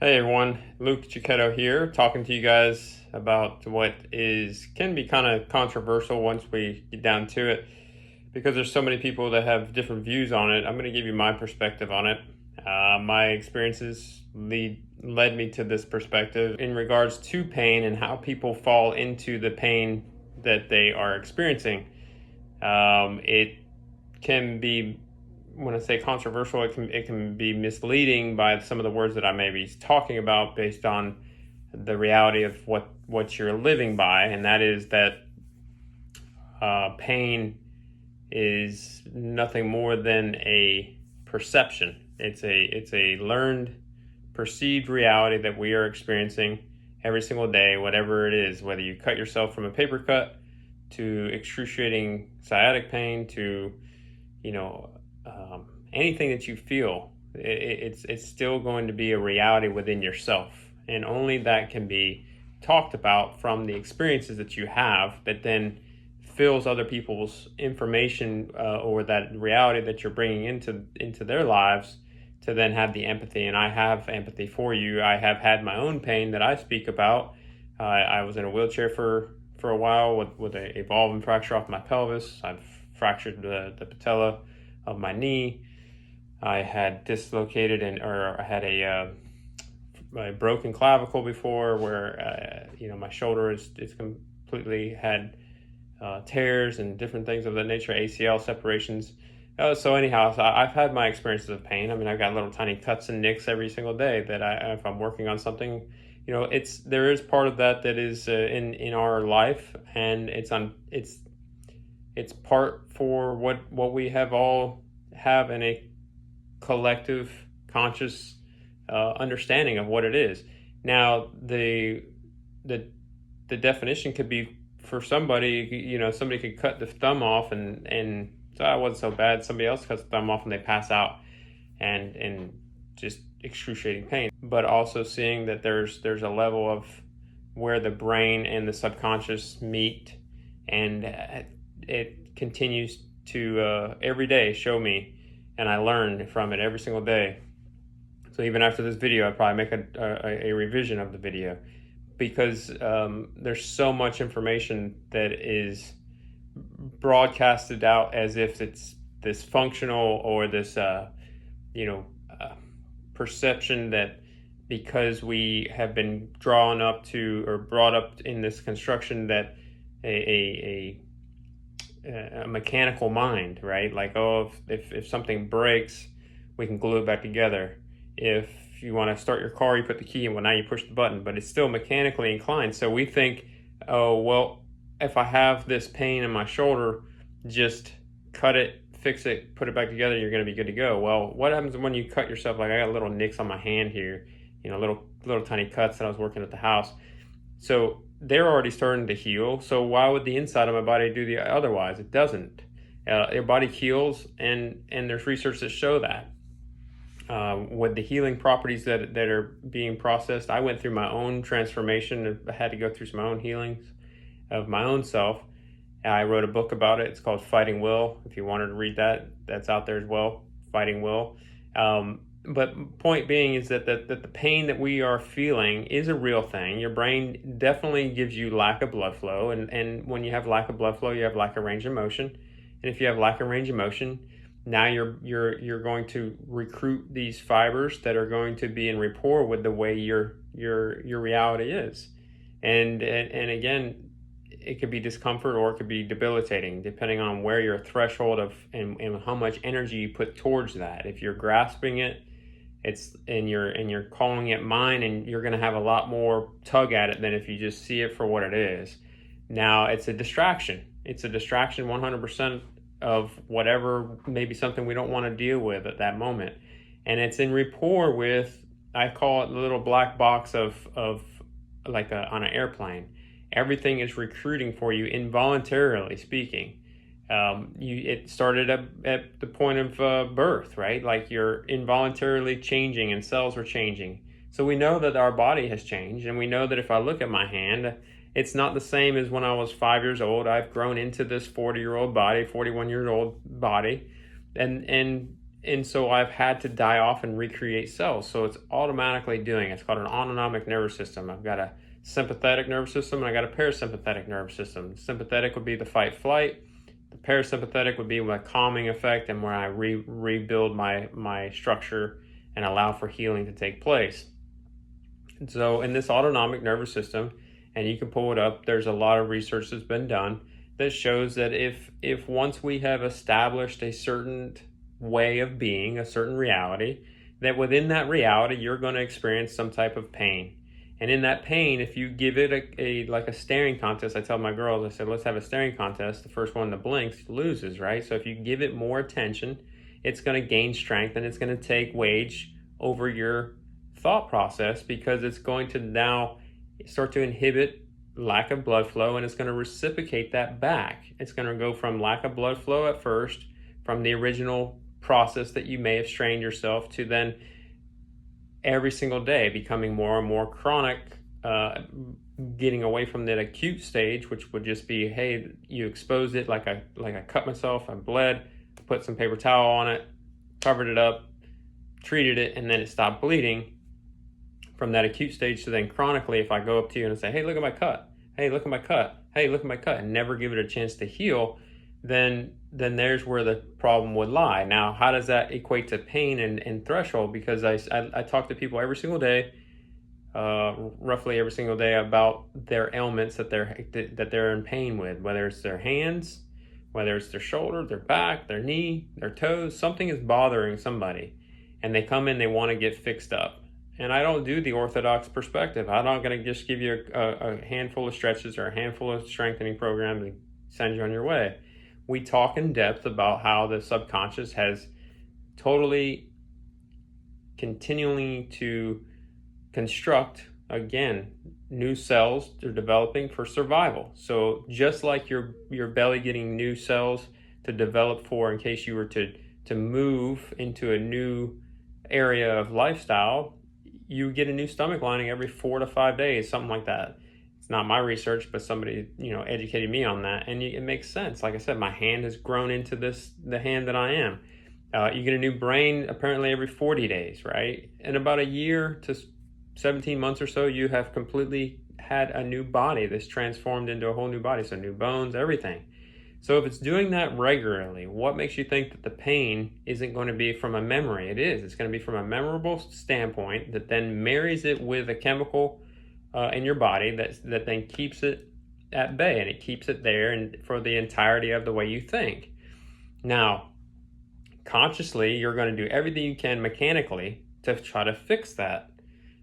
Hey everyone, Luke Chiquetto here, talking to you guys about what can be kind of controversial once we get down to it, because there's so many people that have different views on it. I'm going to give you my perspective on it. My experiences led me to this perspective in regards to pain and how people fall into the pain that they are experiencing. It can be, when I say controversial, it can be misleading by some of the words that I may be talking about based on the reality of what you're living by, and that is that pain is nothing more than a perception. It's a learned, perceived reality that we are experiencing every single day, whatever it is. Whether you cut yourself from a paper cut, to excruciating sciatic pain, to you know anything that you feel, it's still going to be a reality within yourself, and only that can be talked about from the experiences that you have, that then fills other people's information, or that reality that you're bringing into their lives, to then have the empathy. And I have empathy for you. I have had my own pain that I speak about. I was in a wheelchair for a while with a evolving fracture off my pelvis. I've fractured the patella of my knee. I had dislocated or I had a broken clavicle before, where my shoulder is completely had tears and different things of that nature, ACL separations. So anyhow, I've had my experiences of pain. I mean, I've got little tiny cuts and nicks every single day that if I'm working on something, there is part of that is in our life, and it's part for what we have in a collective conscious understanding of what it is. Now, the definition could be, for somebody, somebody could cut the thumb off and so it wasn't so bad. Somebody else cuts the thumb off and they pass out and just excruciating pain. But also seeing that there's a level of where the brain and the subconscious meet, and it continues to every day show me, and I learn from it every single day. So even after this video, I'd probably make a revision of the video, because there's so much information that is broadcasted out as if it's this functional, or this perception that because we have been drawn up to or brought up in this construction, that a mechanical mind, right? Like, oh, if something breaks, we can glue it back together. If you want to start your car, you put the key in, well, now you push the button, but it's still mechanically inclined. So we think, oh, well, if I have this pain in my shoulder, just cut it, fix it, put it back together, you're going to be good to go. Well, what happens when you cut yourself? Like, I got little nicks on my hand here, little tiny cuts that I was working at the house. So they're already starting to heal. So why would the inside of my body do the otherwise? It doesn't. Your body heals, and there's research that show that. With the healing properties that are being processed, I went through my own transformation. I had to go through some own healings of my own self. I wrote a book about it. It's called Fighting Will. If you wanted to read that, that's out there as well. Fighting Will. But point being is that the pain that we are feeling is a real thing. Your brain definitely gives you lack of blood flow, and when you have lack of blood flow, you have lack of range of motion. And if you have lack of range of motion, now you're going to recruit these fibers that are going to be in rapport with the way your reality is. And again, it could be discomfort, or it could be debilitating, depending on where your threshold of and how much energy you put towards that. If you're grasping it, and you're calling it mine, and you're going to have a lot more tug at it than if you just see it for what it is. Now, it's a distraction. It's a distraction 100% of whatever, maybe something we don't want to deal with at that moment. And it's in rapport with, I call it the little black box of like on an airplane. Everything is recruiting for you, involuntarily speaking. It started at the point of birth, right? Like, you're involuntarily changing, and cells are changing. So we know that our body has changed, and we know that if I look at my hand, it's not the same as when I was 5 years old. I've grown into this 41-year-old body, and And so I've had to die off and recreate cells. So it's automatically doing it. It's called an autonomic nervous system. I've got a sympathetic nervous system and I got a parasympathetic nervous system. Sympathetic would be the fight flight. The parasympathetic would be my calming effect and where I rebuild my structure and allow for healing to take place. And so in this autonomic nervous system, and you can pull it up, there's a lot of research that's been done that shows that if once we have established a certain way of being, a certain reality, that within that reality you're going to experience some type of pain. And in that pain, if you give it a like a staring contest, I tell my girls, I said, let's have a staring contest. The first one that blinks loses, right? So if you give it more attention, it's going to gain strength and it's going to take wage over your thought process, because it's going to now start to inhibit lack of blood flow, and it's going to reciprocate that back. It's going to go from lack of blood flow at first, from the original process that you may have strained yourself, to then every single day becoming more and more chronic, getting away from that acute stage, which would just be, hey, you exposed it, like I cut myself, I bled, put some paper towel on it, covered it up, treated it, and then it stopped bleeding. From that acute stage to then chronically, if I go up to you and say, hey, look at my cut, hey, look at my cut, hey, look at my cut, and never give it a chance to heal, then there's where the problem would lie. Now, how does that equate to pain and threshold? Because I talk to people every single day, roughly every single day, about their ailments that they're in pain with, whether it's their hands, whether it's their shoulder, their back, their knee, their toes. Something is bothering somebody, and they come in, they want to get fixed up. And I don't do the orthodox perspective. I'm not going to just give you a handful of stretches or a handful of strengthening programs and send you on your way. We talk in depth about how the subconscious has totally continuing to construct, again, new cells they're developing for survival. So just like your belly getting new cells to develop for in case you were to move into a new area of lifestyle, you get a new stomach lining every 4 to 5 days, something like that. It's not my research, but somebody, educated me on that. And it makes sense. Like I said, my hand has grown into the hand that I am. You get a new brain apparently every 40 days, right? In about a year to 17 months or so, you have completely had a new body that's transformed into a whole new body. So new bones, everything. So if it's doing that regularly, what makes you think that the pain isn't going to be from a memory? It is. It's going to be from a memorable standpoint that then marries it with a chemical in your body that then keeps it at bay, and it keeps it there and for the entirety of the way you think. Now, consciously, you're going to do everything you can mechanically to try to fix that.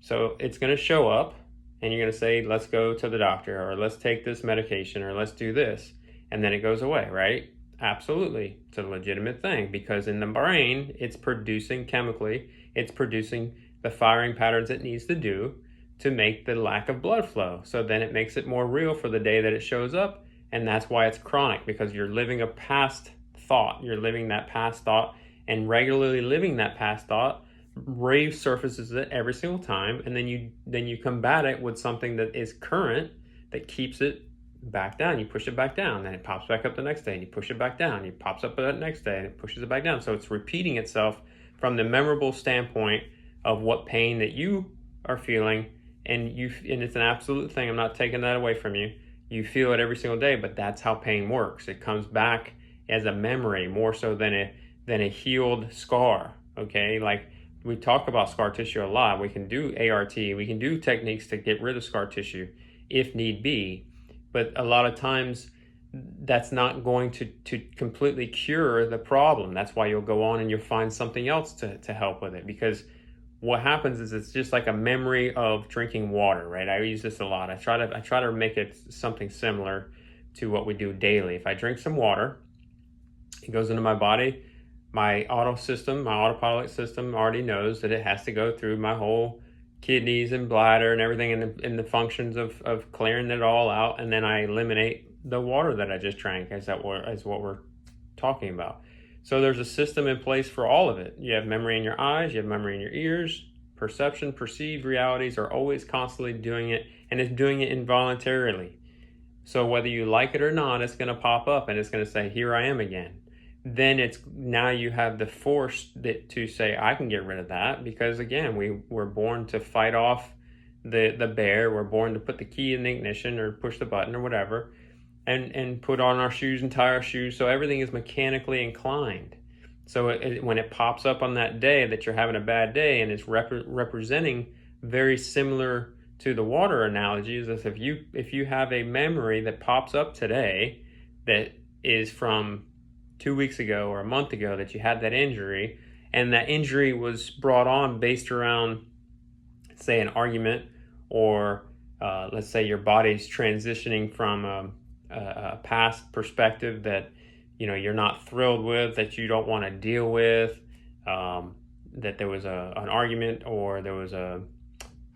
So it's going to show up, and you're going to say, let's go to the doctor, or let's take this medication, or let's do this. And then it goes away, right? Absolutely. It's a legitimate thing, because in the brain, it's producing chemically, it's producing the firing patterns it needs to do to make the lack of blood flow. So then it makes it more real for the day that it shows up. And that's why it's chronic, because you're living a past thought. You're living that past thought, and regularly living that past thought resurfaces it every single time. And then you combat it with something that is current, that keeps it back down. You push it back down, then it pops back up the next day, and you push it back down. It pops up the next day, and it pushes it back down. So it's repeating itself from the memorable standpoint of what pain that you are feeling, and it's an absolute thing. I'm not taking that away from you. You feel it every single day, but that's how pain works. It comes back as a memory more so than a healed scar. Okay, like we talk about scar tissue a lot. We can do ART. We can do techniques to get rid of scar tissue if need be. But a lot of times that's not going to completely cure the problem. That's why you'll go on and you'll find something else to help with it. Because what happens is it's just like a memory of drinking water, right? I use this a lot. I try to make it something similar to what we do daily. If I drink some water, it goes into my body. My autopilot system already knows that it has to go through my whole kidneys and bladder and everything, in the functions of clearing it all out, and then I eliminate the water that I just drank, as what we're talking about. So there's a system in place for all of it. You have memory in your eyes, you have memory in your ears. Perception, perceived realities are always constantly doing it, and it's doing it involuntarily. So whether you like it or not, it's going to pop up and it's going to say, here I am again. then it's now you have the force that to say, I can get rid of that, because again, we were born to fight off the bear. We're born to put the key in the ignition or push the button or whatever, and put on our shoes and tie our shoes. So everything is mechanically inclined. So when it pops up on that day that you're having a bad day, and it's representing very similar to the water analogy, is as if you have a memory that pops up today that is from 2 weeks ago or a month ago that you had that injury, and that injury was brought on based around, say, an argument, or let's say your body's transitioning from a past perspective that you're not thrilled with, that you don't want to deal with, that there was an argument, or there was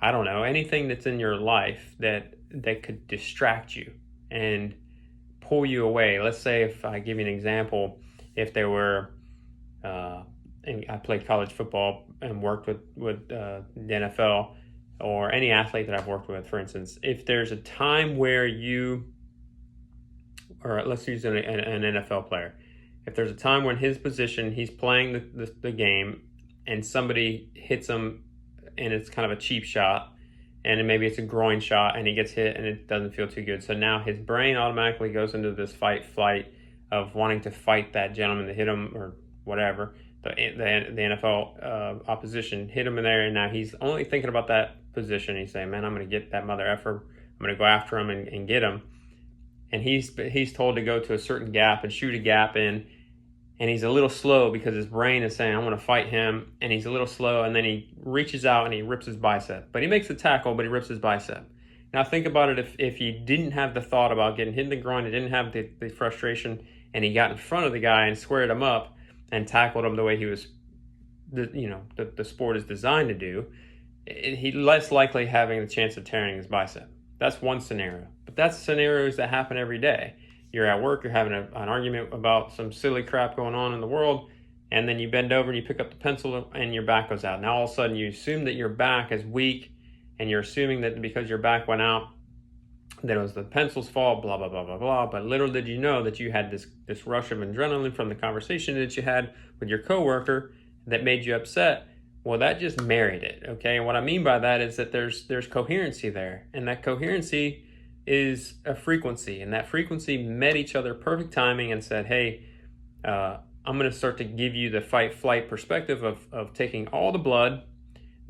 I don't know, anything that's in your life that could distract you and pull you away. Let's say, if I give you an example, if there were, and I played college football and worked with the NFL, or any athlete that I've worked with, for instance, if there's a time where or let's use an NFL player, if there's a time when his position, he's playing the game, and somebody hits him, and it's kind of a cheap shot, and maybe it's a groin shot, and he gets hit and it doesn't feel too good. So now his brain automatically goes into this fight flight of wanting to fight that gentleman that hit him, or whatever, the NFL opposition hit him in there, and now he's only thinking about that position. He's saying, man, I'm going to get that mother effer. I'm going to go after him and get him. And he's told to go to a certain gap and shoot a gap in, and he's a little slow because his brain is saying, I want to fight him, and he's a little slow, and then he reaches out and he rips his bicep. But he makes the tackle, but he rips his bicep. Now think about it, if he didn't have the thought about getting hit in the groin, he didn't have the frustration, and he got in front of the guy and squared him up and tackled him the way he was, the sport is designed to do, he's less likely having the chance of tearing his bicep. That's one scenario. But that's scenarios that happen every day. You're at work, you're having an argument about some silly crap going on in the world, and then you bend over and you pick up the pencil and your back goes out. Now all of a sudden you assume that your back is weak, and you're assuming that because your back went out, that it was the pencil's fault, blah, blah, blah, blah, blah. But little did you know that you had this rush of adrenaline from the conversation that you had with your coworker that made you upset. Well, that just married it, okay? And what I mean by that is that there's coherency there, and that coherency is a frequency, and that frequency met each other perfect timing and said, hey, I'm going to start to give you the fight-flight perspective of taking all the blood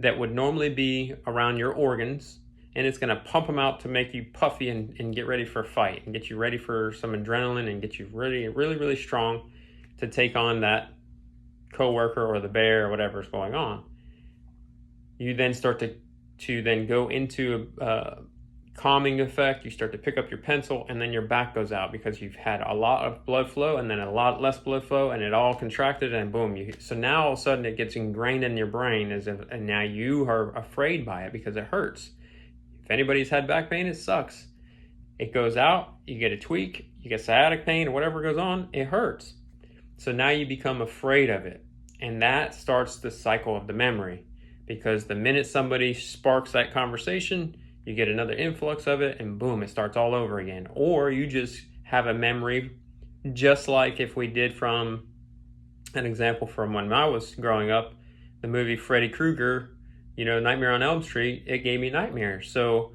that would normally be around your organs, and it's going to pump them out to make you puffy and get ready for a fight, and get you ready for some adrenaline, and get you really, really, really strong to take on that coworker or the bear or whatever is going on. You then start to then go into a calming effect. You start to pick up your pencil, and then your back goes out because you've had a lot of blood flow and then a lot less blood flow, and it all contracted, and boom. So now all of a sudden it gets ingrained in your brain, and now you are afraid by it because it hurts. If anybody's had back pain, it sucks. It goes out, you get a tweak, you get sciatic pain or whatever goes on, it hurts. So now you become afraid of it. And that starts the cycle of the memory, because the minute somebody sparks that conversation, you get another influx of it, and boom, it starts all over again. Or you just have a memory, just like if we did from an example from when I was growing up, the movie Freddy Krueger, Nightmare on Elm Street, it gave me nightmares. So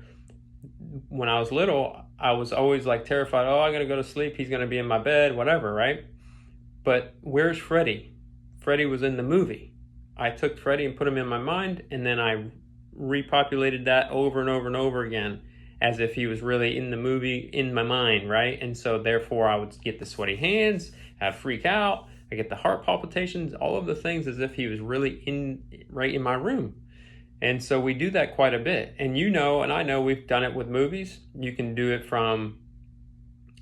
when I was little, I was always like terrified, oh, I'm going to go to sleep, he's going to be in my bed, whatever, right? But where's Freddy? Freddy was in the movie. I took Freddy and put him in my mind, and then I repopulated that over and over and over again as if he was really in the movie in my mind, right? And so therefore I would get the sweaty hands, I'd freak out, I get the heart palpitations, all of the things as if he was really right in my room. And so we do that quite a bit. And and I know we've done it with movies. You can do it from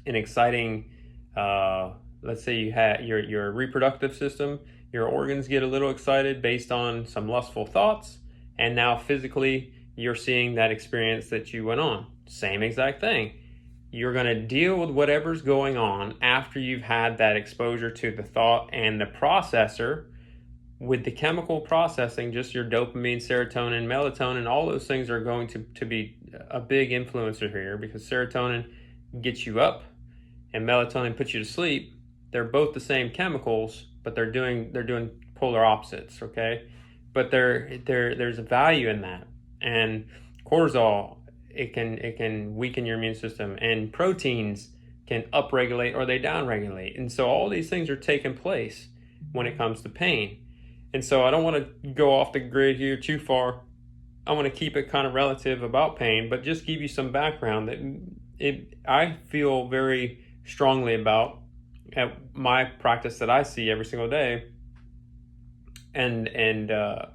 an exciting, let's say you had your reproductive system, your organs get a little excited based on some lustful thoughts, and now physically you're seeing that experience that you went on. Same exact thing. You're going to deal with whatever's going on after you've had that exposure to the thought and the processor. With the chemical processing, just your dopamine, serotonin, melatonin, all those things are going to be a big influencer here, because serotonin gets you up and melatonin puts you to sleep. they're both the same chemicals, but they're doing polar opposites, okay? But there's a value in that. And cortisol, it can weaken your immune system, and proteins can upregulate or they downregulate. And so all these things are taking place when it comes to pain. And so I don't want to go off the grid here too far. I want to keep it kind of relative about pain, but just give you some background that I feel very strongly about at my practice that I see every single day, and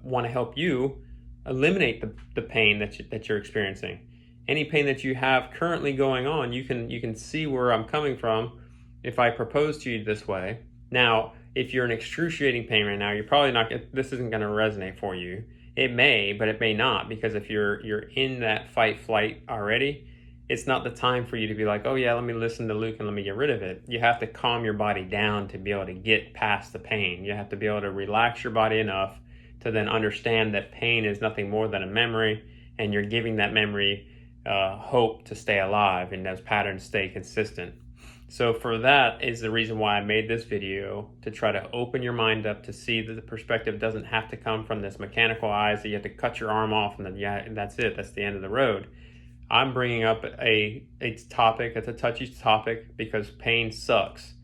want to help you eliminate the pain that you're experiencing. Any pain that you have currently going on, you can see where I'm coming from if I propose to you this way. Now, if you're in excruciating pain right now, you're probably not. This isn't going to resonate for you. It may, but it may not, because if you're in that fight flight already, it's not the time for you to be like, oh yeah, let me listen to Luke and let me get rid of it. You have to calm your body down to be able to get past the pain. You have to be able to relax your body enough to then understand that pain is nothing more than a memory, and you're giving that memory hope to stay alive, and those patterns stay consistent. So for that is the reason why I made this video, to try to open your mind up to see that the perspective doesn't have to come from this mechanical eyes that you have to cut your arm off and then that's it, that's the end of the road. I'm bringing up a topic, it's a touchy topic, because pain sucks.